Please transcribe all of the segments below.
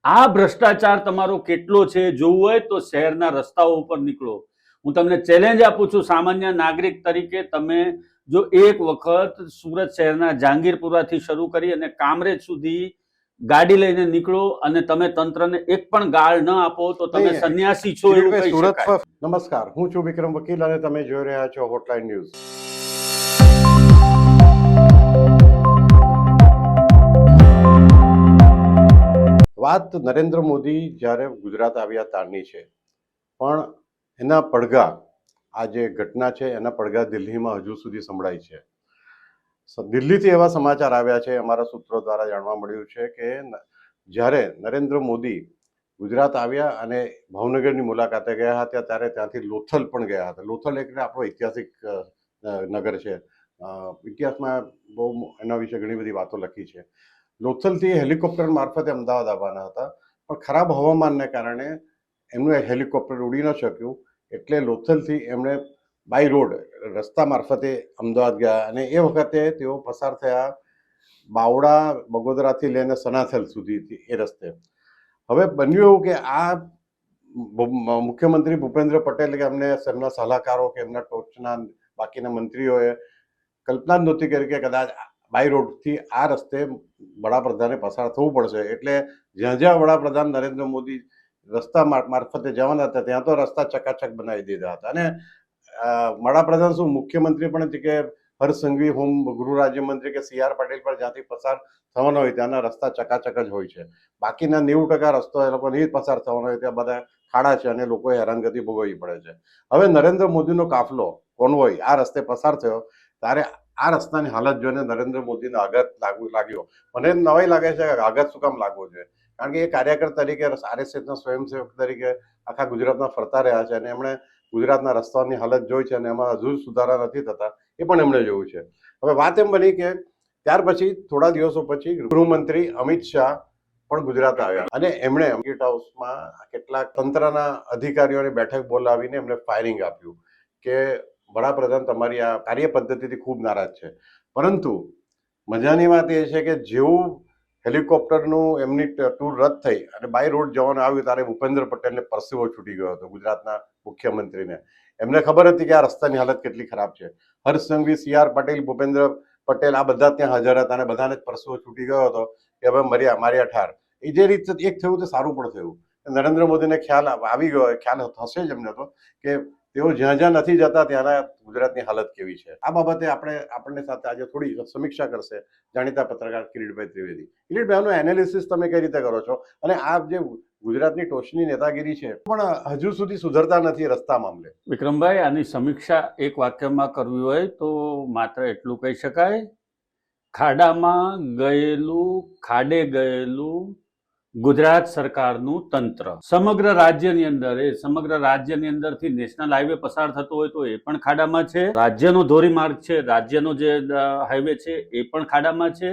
આ ભ્રષ્ટાચાર તમારો કેટલો છે જોવું હોય તો શહેરના રસ્તાઓ ઉપર નીકળો. હું તમને ચેલેન્જ આપું છું, સામાન્ય નાગરિક તરીકે તમે જો એક વખત સુરત શહેરના જહાંગીરપુરાથી શરૂ કરી અને કામરેજ સુધી ગાડી લઈને નીકળો અને તમે તંત્રને એક પણ ગાળ ન આપો તો તમે સન્યાસી છો એવું કહી શકાય. નમસ્કાર, હું છું વિક્રમ વકીલ અને તમે જોઈ રહ્યા છો હોટલાઇન ન્યૂઝ. વાત નરેન્દ્ર મોદી જ્યારે ગુજરાત આવ્યા તારની છે, પણ એના પડઘા, આ જે ઘટના છે એના પડઘા દિલ્હીમાં હજુ સુધી સંભળાય છે. દિલ્હીથી એવા સમાચાર આવ્યા છે, અમારા સૂત્રો દ્વારા જાણવા મળ્યું છે કે જ્યારે નરેન્દ્ર મોદી ગુજરાત આવ્યા અને ભાવનગરની મુલાકાતે ગયા હતા ત્યારે ત્યાંથી લોથલ પણ ગયા હતા. લોથલ એટલે આપણો ઐતિહાસિક નગર છે. ઇતિહાસમાં બહુ એના વિશે ઘણી બધી વાતો લખી છે. લોથલથી હેલિકોપ્ટર મારફતે અમદાવાદ આવવાના હતા, પણ ખરાબ હવામાનને કારણે એમનું હેલિકોપ્ટર ઉડી ન શક્યું, એટલે લોથલથી એમણે બાય રોડ રસ્તા મારફતે અમદાવાદ ગયા અને એ વખતે તેઓ પસાર થયા બાવડા બગોદરાથી લઈને સનાથલ સુધી એ રસ્તે. હવે બન્યું એવું કે આ મુખ્યમંત્રી ભૂપેન્દ્ર પટેલ કે એમને એમના સલાહકારો કે એમના ટોચના બાકીના મંત્રીઓએ કલ્પના જ નહોતી કરી કે કદાચ બાય રોડથી આ રસ્તે વડાપ્રધાને પસાર થવું પડશે. એટલે જ્યાં જ્યાં વડાપ્રધાન નરેન્દ્ર મોદી રસ્તા મારફતે જવાના હતા ત્યાં તો રસ્તા ચકાચક બનાવી દીધા હતા. અને વડાપ્રધાન શું, મુખ્યમંત્રી પણ કે હર્ષ સંઘવી, હોમ ગૃહ રાજ્યમંત્રી કે સી આર પાટીલ પર જ્યાંથી પસાર થવાનો હોય ત્યાંના રસ્તા ચકાચક જ હોય છે. બાકીના 90% રસ્તો એ લોકો નહીં પસાર થવાનો હોય ત્યાં બધા ખાડા છે અને લોકોએ હેરાનગતિ ભોગવવી પડે છે. હવે નરેન્દ્ર મોદીનો કાફલો કોન્વોય આ રસ્તે પસાર થયો ત્યારે આ રસ્તાની હાલત જોઈને નરેન્દ્ર મોદીને આઘાત લાગ્યો. મને નવાઈ લાગે છે કે આઘાત શું કામ લાગવો જોઈએ, કારણ કે એ કાર્યકર તરીકે આરએસએસના સ્વયંસેવક તરીકે આખા ગુજરાતમાં ફરતા રહ્યા છે અને એમણે ગુજરાતના રસ્તાઓની હાલત જોઈ છે અને એમાં હજુ સુધારા નથી થતા એ પણ એમણે જોયું છે. હવે વાત એમ બની કે ત્યાર પછી થોડા દિવસો પછી ગૃહમંત્રી અમિત શાહ પણ ગુજરાત આવ્યા અને એમણે ગેટ હાઉસમાં કેટલાક તંત્રના અધિકારીઓની બેઠક બોલાવીને એમને ફાયરિંગ આપ્યું કે વડાપ્રધાન તમારી આ કાર્ય પદ્ધતિથી ખૂબ નારાજ છે. પરંતુ મજાની વાત એ છે કે જેવું હેલિકોપ્ટરનું એમની ટૂર રદ થઈ અને બાય રોડ જવાનું આવ્યું ત્યારે ભૂપેન્દ્ર પટેલને પરસેવો છૂટી ગયો હતો, ગુજરાતના મુખ્યમંત્રીને. એમને ખબર હતી કે આ રસ્તાની હાલત કેટલી ખરાબ છે. હર્ષ સંઘવી, સી આર પાટીલ, ભૂપેન્દ્ર પટેલ આ બધા ત્યાં હાજર હતા અને બધાને જ પરસેવો છૂટી ગયો હતો કે હવે મારી ઠાર. એ જે રીતે એક થયું તે સારું પણ થયું. નરેન્દ્ર મોદીને ખ્યાલ આવી ગયો, ખ્યાલ હશે જ એમને તો, કે તેઓ જ્યાં જ્યાં નથી જતા ત્યાંના ગુજરાતની હાલત કેવી છે. આ બાબતે આપણને સાથે આજે થોડી સમીક્ષા કરશે જાણીતા પત્રકાર કિરીટભાઈ ત્રિવેદી. કિરીટભાઈનું એનાલિસિસ તમે કઈ રીતે કરો છો અને આ જે ગુજરાતની ટોચની નેતાગીરી છે પણ હજુ સુધી સુધરતા નથી રસ્તા મામલે? વિક્રમભાઈ, આની સમીક્ષા એક વાક્યમાં કરવી હોય તો માત્ર એટલું કહી શકાય, ખાડામાં ગયેલું, ખાડે ગયેલું ગુજરાત સરકારનું તંત્ર. સમગ્ર રાજ્યની અંદરથી નેશનલ હાઈવે પસાર થતો હોય તો એ પણ ખાડામાં છે, રાજ્યનો ધોરીમાર્ગ છે, રાજ્યનો જે હાઈવે છે એ પણ ખાડામાં છે.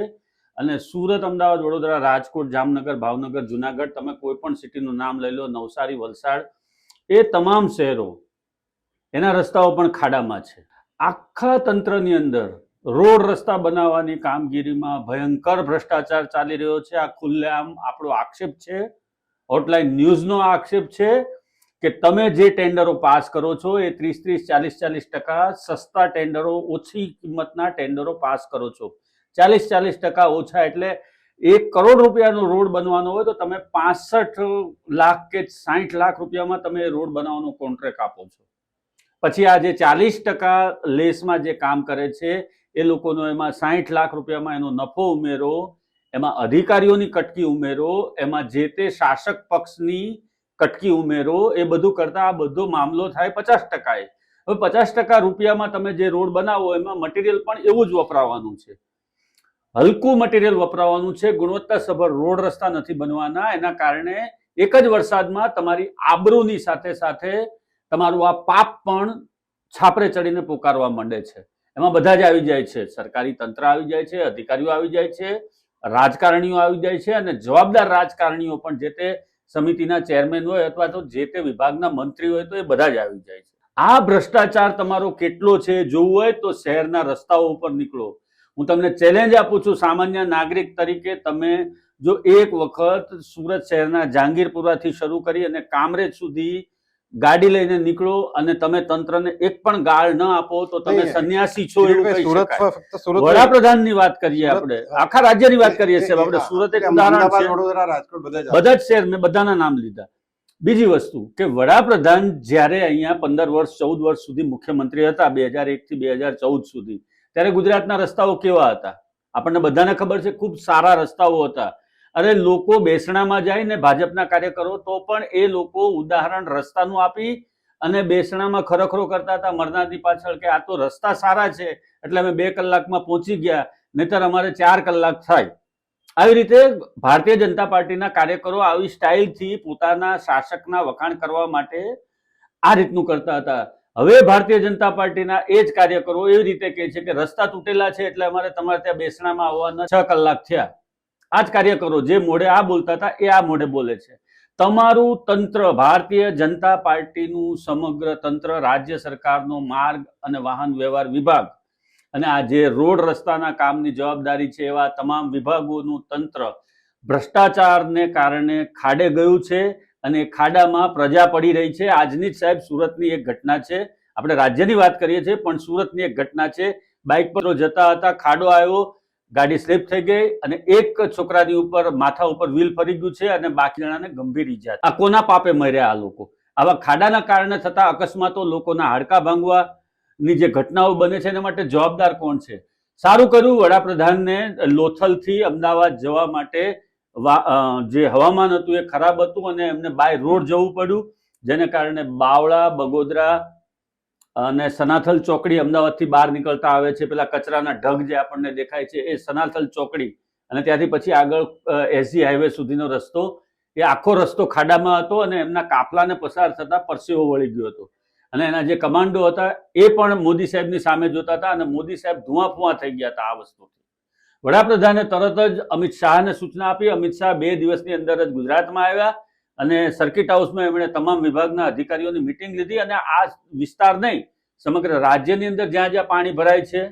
અને સુરત, અમદાવાદ, વડોદરા, રાજકોટ, જામનગર, ભાવનગર, જુનાગઢ, તમે કોઈ પણ સિટીનું નામ લઈ લો, નવસારી, વલસાડ, એ તમામ શહેરો એના રસ્તાઓ પણ ખાડામાં છે. આખા તંત્રની અંદર રોડ રસ્તા બનાવવાની કામગીરીમાં ભયંકર ભ્રષ્ટાચાર ચાલી રહ્યો છે. આ ખુલ્લેઆમ આપણો આક્ષેપ છે, હોટલાઇન ન્યૂઝનો આક્ષેપ છે કે તમે જે ટેન્ડરો પાસ કરો છો એ 30-40% સસ્તા ટેન્ડરો, ઓછી કિંમતના ટેન્ડરો પાસ કરો છો. 40% ઓછા એટલે 1 કરોડ રૂપિયાનો રોડ બનવાનો હોય તો તમે 65 લાખ કે 60 લાખ રૂપિયામાં તમે રોડ બનાવવાનો કોન્ટ્રાક્ટ આપો છો. પછી આ જે 40% લેસમાં જે કામ કરે છે એ લોકોનો એમાં 60 લાખ રૂપિયામાં એનો નફો ઉમેરો, એમાં અધિકારીઓની કટકી ઉમેરો, એમાં જે તે શાસક પક્ષની કટકી ઉમેરો, એ બધું કરતા આ બધો મામલો થાય 50%. હવે 50% રૂપિયામાં તમે જે રોડ બનાવો એમાં મટીરિયલ પણ એવું જ વપરાવાનું છે, હલકું મટીરિયલ વપરાવાનું છે, ગુણવત્તાસભર રોડ રસ્તા નથી બનવાના. એના કારણે એક જ વરસાદમાં તમારી આબરૂની સાથે સાથે તમારું આ પાપ પણ છાપરે ચડીને પોકારવા માંડે છે. એમાં બધા જ આવી જાય છે, સરકારી તંત્ર આવી જાય છે, અધિકારીઓ આવી જાય છે, રાજકારણીઓ આવી જાય છે અને જવાબદાર રાજકારણીઓ પણ જે તે સમિતિના ચેરમેન હોય અથવા તો જે તે વિભાગના મંત્રી હોય તો એ બધા જ આવી જાય છે. આ ભ્રષ્ટાચાર તમારો કેટલો છે જોવું હોય તો શહેરના રસ્તાઓ ઉપર નીકળો. હું તમને ચેલેન્જ આપું છું, સામાન્ય નાગરિક તરીકે તમે જો એક વખત સુરત શહેરના જહાંગીરપુરાથી શરૂ કરી અને કામરેજ સુધી ગાડી લઈને નીકળો અને તમે તંત્રને એક પણ ગાળ ન આપો તો તમે નહીં, સંન્યાસી છો એવું કહી સુરત શકાય. ફક્ત સુરત વડાપ્રધાનની વાત કરીએ, સુરત, આપણે આખા રાજ્યની વાત કરીએ છીએ. આપણે હા, સુરત એક આમ ઉદાહરણ અમદાવાદ, છે. વડોદરા, રાજકોટ બધા જ બધા જ શહેર મેં બધાના નામ લીધા. બીજી વસ્તુ કે વડાપ્રધાન જ્યારે અહીંયા 15 વર્ષ 14 વર્ષ સુધી મુખ્યમંત્રી હતા, 2001 થી 2014 સુધી, ત્યારે ગુજરાતના રસ્તાઓ કેવા હતા આપણને બધાને ખબર છે. ખૂબ સારા રસ્તાઓ હતા. અરે લોકો બેસણામાં જાય ને ભાજપના કાર્યકરો તો પણ એ લોકો ઉદાહરણ રસ્તાનું આપી અને બેસણામાં ખરખરો કરતા હતા મરનારની પાછળ કે આ તો રસ્તા સારા છે એટલે અમે 2 કલાકમાં પહોંચી ગયા, નહીતર અમારે 4 કલાક થાય. આવી રીતે ભારતીય જનતા પાર્ટીના કાર્યકરો આવી સ્ટાઇલથી પોતાના શાસકના વખાણ કરવા માટે આ રીતનું કરતા હતા. હવે ભારતીય જનતા પાર્ટીના એ જ કાર્યકરો એવી રીતે કહે છે કે રસ્તા તૂટેલા છે એટલે અમારે તમારે ત્યાં બેસણામાં આવવાના 6 કલાક થયા. આ જ કાર્યકરો જે મોઢે આ બોલતા હતા એ આ મોઢે બોલે છે. તમારું તંત્ર, ભારતીય જનતા પાર્ટીનું સમગ્ર તંત્ર, રાજ્ય સરકારનો માર્ગ અને વાહન વ્યવહાર વિભાગ અને આ જે રોડ રસ્તાના કામની જવાબદારી છે એવા તમામ વિભાગોનું તંત્ર ભ્રષ્ટાચારને કારણે ખાડે ગયું છે અને ખાડામાં પ્રજા પડી રહી છે. આજની જ સાહેબ સુરતની એક ઘટના છે. આપણે રાજ્યની વાત કરીએ છીએ પણ સુરતની એક ઘટના છે. બાઇક પર જતા હતા, ખાડો આવ્યો, ગાડી સ્લીપ થઈ ગઈ અને એક છોકરાની ઉપર માથા ઉપર વ્હીલ ફરી ગયું છે અને બાકી જણાને ગંભીર ઈજા. આ કોના પાપે મર્યા આ લોકો? આવા ખાડાના કારણે થતા અકસ્માતો, લોકોના હાડકા ભાંગવાની જે ઘટનાઓ બને છે એના માટે જવાબદાર કોણ છે? સારું કર્યું વડાપ્રધાનને લોથલથી અમદાવાદ જવા માટે જે હવામાન હતું એ ખરાબ હતું અને એમને બાય રોડ જવું પડ્યું, જેને કારણે બાવળા, બગોદરા અને સનાથલ ચોકડી અમદાવાદથી બહાર નીકળતા આવે છે. પેલા કચરાના ઢગ જે આપણને દેખાય છે એ સનાથલ ચોકડી અને ત્યાંથી પછી આગળ એસજી હાઈવે સુધીનો રસ્તો, એ આખો રસ્તો ખાડામાં હતો અને એમના કાફલાને પસાર થતા પરસેવો વળી ગયો હતો. અને એના જે કમાન્ડો હતા એ પણ મોદી સાહેબની સામે જોતા હતા અને મોદી સાહેબ ધુઆ થઈ ગયા હતા આ વસ્તુથી. વડાપ્રધાને તરત જ અમિત શાહને સૂચના આપી. અમિત શાહ 2 દિવસની અંદર જ ગુજરાતમાં આવ્યા અને સર્કિટ હાઉસમાં એમણે તમામ વિભાગના અધિકારીઓની મિટિંગ લીધી અને આ વિસ્તાર નહીં, સમગ્ર રાજ્યની અંદર જ્યાં જ્યાં પાણી ભરાય છે,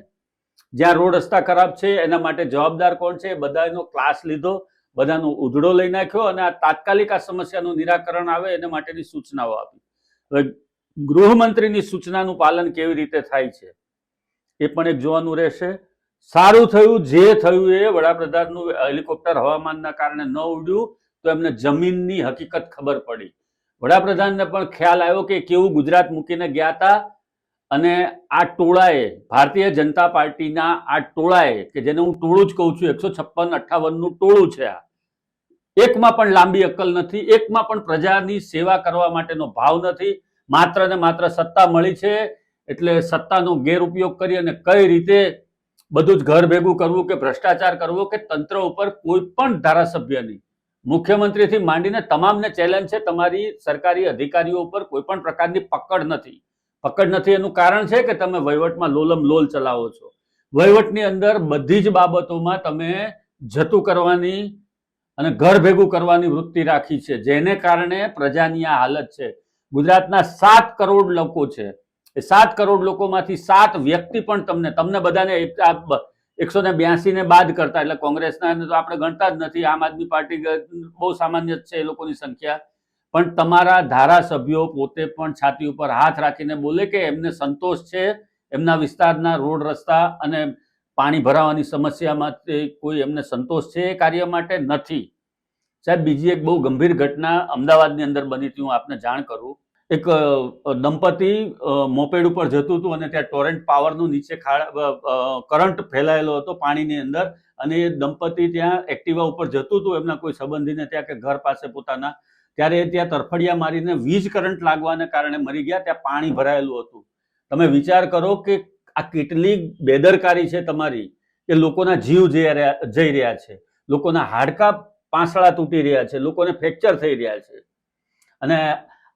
જ્યાં રોડ રસ્તા ખરાબ છે, એના માટે જવાબદાર કોણ છે, બધાનો ક્લાસ લીધો, બધાનો ઉધડો લઈ નાખ્યો અને આ તાત્કાલિક આ સમસ્યાનું નિરાકરણ આવે એને માટેની સૂચનાઓ આપી. હવે ગૃહમંત્રીની સૂચનાનું પાલન કેવી રીતે થાય છે એ પણ એક જોવાનું રહેશે. સારું થયું જે થયું એ, વડાપ્રધાનનું હેલિકોપ્ટર હવામાનના કારણે ન ઉડ્યું તો એમને જમીનની હકીકત ખબર પડી. વડાપ્રધાનને પણ ખ્યાલ આવ્યો કે કેવું ગુજરાત મૂકીને ગયા હતા અને આ ટોળાએ, ભારતીય જનતા પાર્ટીના આ ટોળાએ, કે જેને હું ટોળું જ કહું છું, 156-58નું ટોળું છે આ, એકમાં પણ લાંબી અક્કલ નથી, એકમાં પણ પ્રજાની સેવા કરવા માટેનો ભાવ નથી. માત્ર ને માત્ર સત્તા મળી છે એટલે સત્તાનો ગેરઉપયોગ કરી અને કઈ રીતે બધું જ ઘર ભેગું કરવું કે ભ્રષ્ટાચાર કરવો કે તંત્ર ઉપર કોઈ પણ ધારાસભ્યની, મુખ્યમંત્રીથી માંડીને તમામને ચેલેન્જ છે, તમારી સરકારી અધિકારીઓ ઉપર કોઈ પણ પ્રકારની પકડ નથી. એનું કારણ છે કે તમે વહીવટમાં લોલમ લોલ ચલાવો છો. વહીવટની અંદર બધી જ બાબતોમાં તમે જતું કરવાની અને ઘર ભેગું કરવાની વૃત્તિ રાખી છે, જેને કારણે પ્રજાની આ હાલત છે. ગુજરાતના 7 કરોડ લોકો છે, એ 7 કરોડ લોકોમાંથી 7 વ્યક્તિ પણ તમને બધાને 182 ને બાદ કરતા, એટલે કોંગ્રેસના તો આપણે ગણતા જ નથી, આમ આદમી પાર્ટી બહુ સામાન્ય છે એ લોકોની સંખ્યા, પણ તમારા ધારાસભ્યો પોતે પણ છાતી ઉપર હાથ રાખીને બોલે કે એમને સંતોષ છે એમના વિસ્તારના રોડ રસ્તા અને પાણી ભરાવાની સમસ્યામાં કોઈ એમને સંતોષ છે એ કાર્ય માટે નથી. સાહેબ, બીજી એક બહુ ગંભીર ઘટના અમદાવાદની અંદર બની હતી, હું આપને જાણ કરું. એક દંપતી મોપેડ ઉપર જતું હતું અને ત્યાં ટોરેન્ટ પાવરનું નીચે કરંટ ફેલાયેલો હતો પાણીની અંદર અને એ દંપતી ત્યાં એક્ટિવા ઉપર જતું હતું એમના કોઈ સંબંધીને ત્યાં કે ઘર પાસે પોતાના, ત્યારે એ ત્યાં તરફડિયા મારીને વીજ કરંટ લાગવાને કારણે મરી ગયા. ત્યાં પાણી ભરાયેલું હતું. તમે વિચાર કરો કે આ કેટલી બેદરકારી છે તમારી, કે લોકોના જીવ જઈ રહ્યા છે, લોકોના હાડકા પાંસળા તૂટી રહ્યા છે, લોકોને ફ્રેક્ચર થઈ રહ્યા છે અને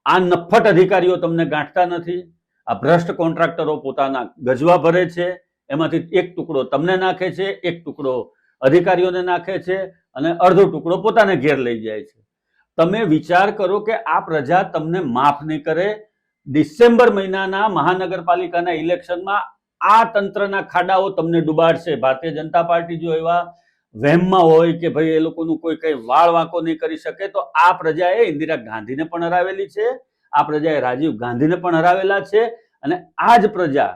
આ નફ્ફટ અધિકારીઓ તમને ગાંઠતા નથી. આ ભ્રષ્ટ કોન્ટ્રાક્ટરો પોતાના ગજવા ભરે છે, એમાંથી એક ટુકડો તમને નાખે છે, એક ટુકડો અધિકારીઓને નાખે છે અને અડધો ટુકડો પોતાને ઘેર લઈ જાય છે. તમે વિચાર કરો કે આ પ્રજા તમને માફ નહીં કરે. ડિસેમ્બર મહિનાના મહાનગરપાલિકાના ઇલેક્શનમાં આ તંત્રના ખાડાઓ તમને ડુબાડશે. ભારતીય જનતા પાર્ટી જો એવા વહેમમાં હોય કે ભાઈ એ લોકોનું કોઈ કઈ વાળ વાંકો નહીં કરી શકે, તો આ પ્રજાએ ઇન્દિરા ગાંધીને પણ હરાવેલી છે, આ પ્રજાએ રાજીવ ગાંધીને પણ હરાવેલા છે, અને આ જ પ્રજા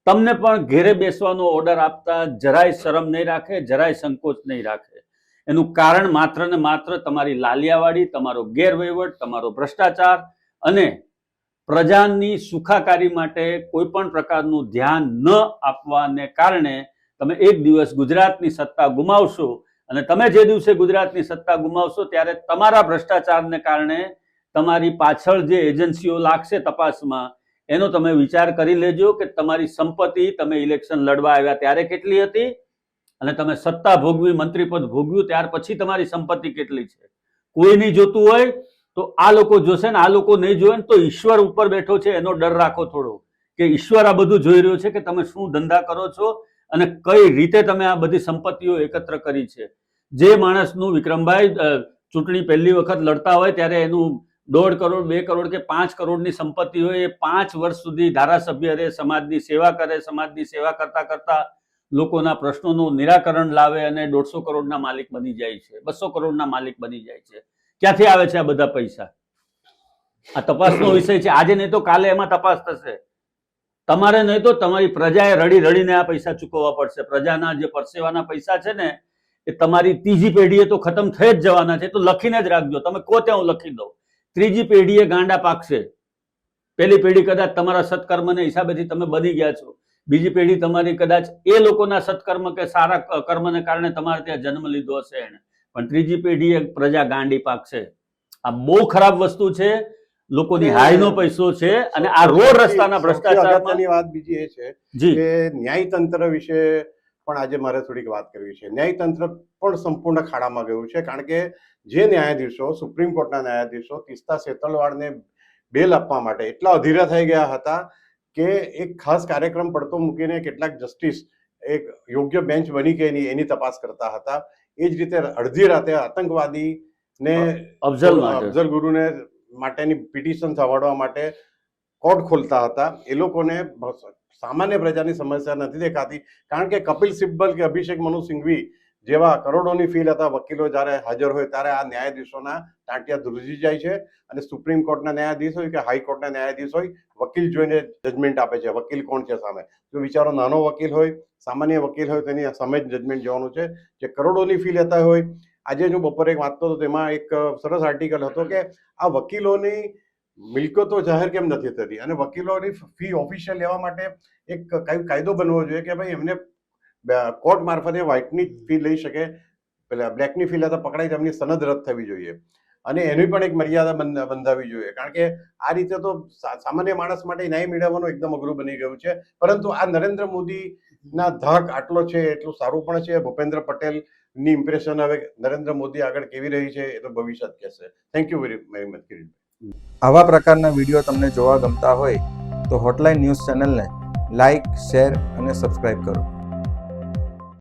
તમને પણ ઘેરે બેસવાનો ઓર્ડર આપતા જરાય શરમ નહીં રાખે, જરાય સંકોચ નહીં રાખે. એનું કારણ માત્ર ને માત્ર તમારી લાલિયાવાડી, તમારો ગેરવહીવટ, તમારો ભ્રષ્ટાચાર અને પ્રજાની સુખાકારી માટે કોઈ પણ પ્રકારનું ધ્યાન ન આપવાને કારણે તમે એક દિવસ ગુજરાતની સત્તા ગુમાવશો, અને તમે જે દિવસે ગુજરાતની સત્તા ગુમાવશો ત્યારે તમારા ભ્રષ્ટાચારને કારણે તમારી પાછળ જે એજન્સીઓ લાગશે તપાસમાં, એનો તમે વિચાર કરી લેજો કે તમારી સંપત્તિ તમે ઇલેક્શન લડવા આવ્યા ત્યારે કેટલી હતી, અને તમે સત્તા ભોગવી, મંત્રીપદ ભોગવ્યું ત્યાર પછી તમારી સંપત્તિ કેટલી છે. કોઈ નહીં જોતું હોય તો આ લોકો જોશે, ને આ લોકો નહીં જોવે તો ઈશ્વર ઉપર બેઠો છે એનો ડર રાખો થોડો, કે ઈશ્વર આ બધું જોઈ રહ્યો છે કે તમે શું ધંધા કરો છો અને કઈ રીતે તમે આ બધી સંપત્તિઓ એકત્ર કરી છે. જે માણસનું, વિક્રમભાઈ, ચૂંટણી પહેલી વખત લડતા હોય ત્યારે એનું 1.5 કરોડ, 2 કરોડ કે 5 કરોડની સંપત્તિ હોય, એ 5 વર્ષ સુધી ધારાસભ્ય રહે, સમાજની સેવા કરે, સમાજની સેવા કરતા કરતા લોકોના પ્રશ્નોનું નિરાકરણ લાવે અને 150 કરોડના માલિક બની જાય છે, 200 કરોડના માલિક બની જાય છે. ક્યાંથી આવે છે આ બધા પૈસા? આ તપાસનો વિષય છે. આજે નહીં તો કાલે એમાં તપાસ થશે. તમારે નહીં તો તમારી પ્રજાએ રડી રડીને આ પૈસા ચૂકવવા પડશે. પ્રજાના જે પરસેવાના પૈસા છે ને, એ તમારી ત્રીજી પેઢીએ તો ખતમ થઈ જ જવાના છે. તો લખીને જ રાખજો, તમે કહો ત્યાં હું લખી દઉં. ત્રીજી પેઢીએ ગાંડા પાકશે. પહેલી પેઢી કદાચ તમારા સત્કર્મને હિસાબેથી તમે બની ગયા છો, બીજી પેઢી તમારી કદાચ એ લોકોના સત્કર્મ કે સારા કર્મને કારણે તમારે ત્યાં જન્મ લીધો હશે એને, પણ ત્રીજી પેઢીએ પ્રજા ગાંડી પાકશે. આ બહુ ખરાબ વસ્તુ છે. લોકોની હાયનો પૈસો છે, અને આ રોડ રસ્તાના ભ્રષ્ટાચારની વાત બીજી એ છે કે ન્યાયતંત્ર વિશે પણ આજે મારે થોડીક વાત કરવી છે. ન્યાયતંત્ર પણ સંપૂર્ણ ખાડામાં ગયું છે, કારણ કે જે ન્યાયાધીશો, સુપ્રીમ કોર્ટના ન્યાયાધીશો તીસ્તા સેતલવાડને બેલ આપવા માટે એટલા અધીરા થઈ ગયા હતા કે એક ખાસ કાર્યક્રમ પડતો મૂકીને કેટલાક જસ્ટિસ એક યોગ્ય બેન્ચ બની કે એની તપાસ કરતા હતા. એ જ રીતે અડધી રાતે આતંકવાદીને અફઝલ ગુરુને માટેની પિટિશન સાંભળવા માટે કોર્ટ ખોલતા હતા. એ લોકોને સામાન્ય પ્રજાની સમસ્યા નથી દેખાતી, કારણ કે કપિલ સિબ્બલ કે અભિષેક મનુ સિંઘવી જેવા કરોડોની ફી લેતા વકીલો જ્યારે હાજર હોય ત્યારે આ ન્યાયાધીશોના ટાંટિયા ધ્રુજી જાય છે. અને સુપ્રીમ કોર્ટના ન્યાયાધીશ હોય કે હાઈકોર્ટના ન્યાયાધીશ હોય, વકીલ જોઈને જજમેન્ટ આપે છે. વકીલ કોણ છે સામે? જો બિચારો નાનો વકીલ હોય, સામાન્ય વકીલ હોય, તેની સામે જ જજમેન્ટ જવાનું છે. જે કરોડોની ફી લેતા હોય, આજે જો બપોરે એક વાંચતો હતો તેમાં એક સરસ આર્ટિકલ હતો કે આ વકીલોની મિલકતો જાહેર કેમ નથી થતી, અને વકીલોની ફી ઓફિશિયલ લેવા માટે એક કાયદો બનવો જોઈએ કે ભાઈ એમને કોર્ટ મારફતે વ્હાઇટની ફી લઈ શકે, પેલા બ્લેકની ફી લેતા પકડાય તેમની સનદ રદ થવી જોઈએ, અને એની પણ એક મર્યાદા બંધાવી જોઈએ. કારણ કે આ રીતે તો સામાન્ય માણસ માટે ન્યાય મેળવવાનું એકદમ અઘરું બની ગયું છે. પરંતુ આ નરેન્દ્ર મોદીના ધાક આટલો છે એટલું સારું પણ છે. ભૂપેન્દ્ર પટેલ ની ઇમ્પ્રેશન હવે નરેન્દ્ર મોદી આગળ કેવી રહી છે એ તો ભવિષ્ય જ કહેશે. Thank you very much Kirit. આવા પ્રકારના વિડીયો તમને જોવા ગમતા હોય તો હોટલાઇન ન્યૂઝ ચેનલને લાઇક, શેર અને સબસ્ક્રાઇબ કરો.